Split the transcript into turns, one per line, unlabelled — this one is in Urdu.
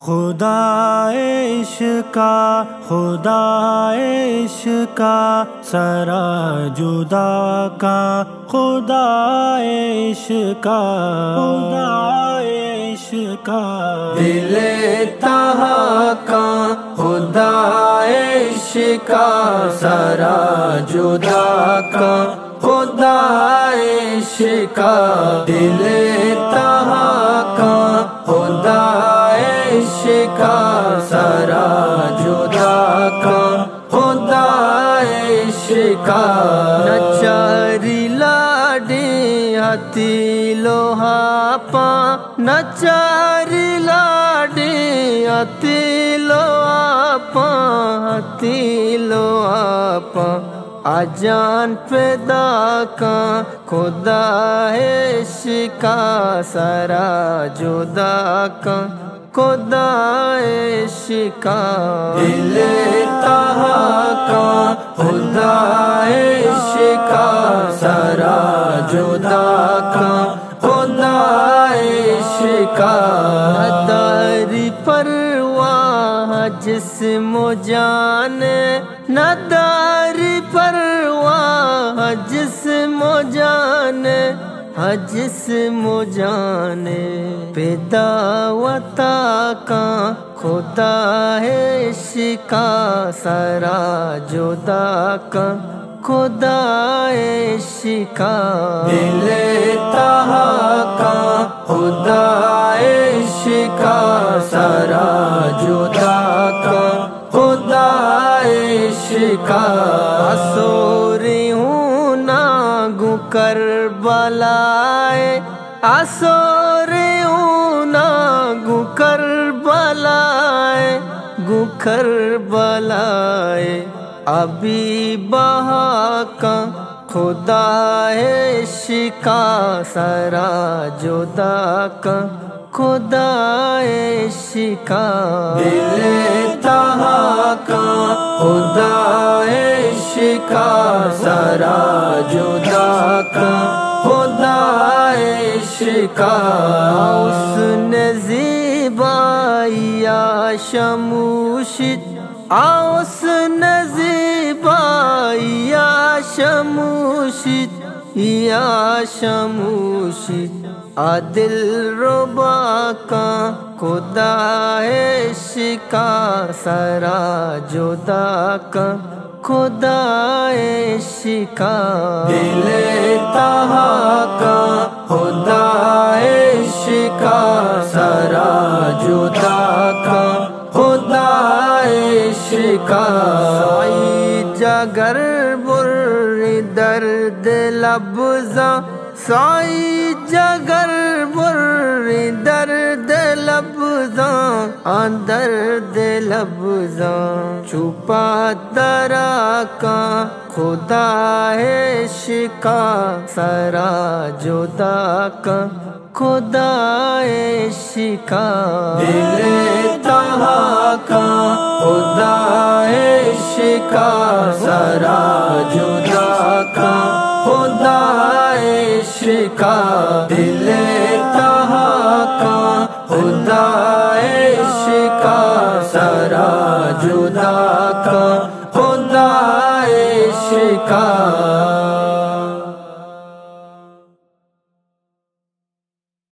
خدا عشقا خدا عشقا سرا جدا کا خدا عشقا خدا عشقا
دل تہا کا خدا عشقا سرا جدا کا خدا عشقا دل تہا کا خدا عشقا سرا جدا کا خدا عشقا نچاری لاڈی ہتی لوہا پا نچاری لاڈی ہتی لوہا پا ہتی لوہا پا آجان پیدا کا خدا عشقا سرا جدا کا خدا عشقا دل تہا کا خدا عشقا سرا جدا کا خدا عشقا نداری پرواہ جسم و جان نداری پرواہ جسم و جان جسم و جان پیدا وطا کا خدا عشقا سرا جدا کا خدا عشقا دل تہا کا خدا عشقا سرا جدا کا خدا عشقا سوری ہوں ناگو کربلائے آسوری ہوں ناگو کربلائے گو کربلائے ابھی بہا کا خدا عشقا سرا جدا کا خدا عشقا دل تہا کا خدا عشقا سرا جدا کا خدا عشقا حسن زیبائی یا شموشت حسن زیبائی یا شموشت یا شموشت دل ربا کا خدا عشقا سرا جدا کا خدا عشقا دل تہا کا خدا عشقا سرا جدا کا خدا عشقا سائی جگر بر درد لبزاں سائی جگر بر درد لبزاں درد لبزاں چھپا درا کا خدا عشقا سرا جدا کا خدا عشقا دل تہا کا خدا عشقا سرا جدا کا خدا عشقا دل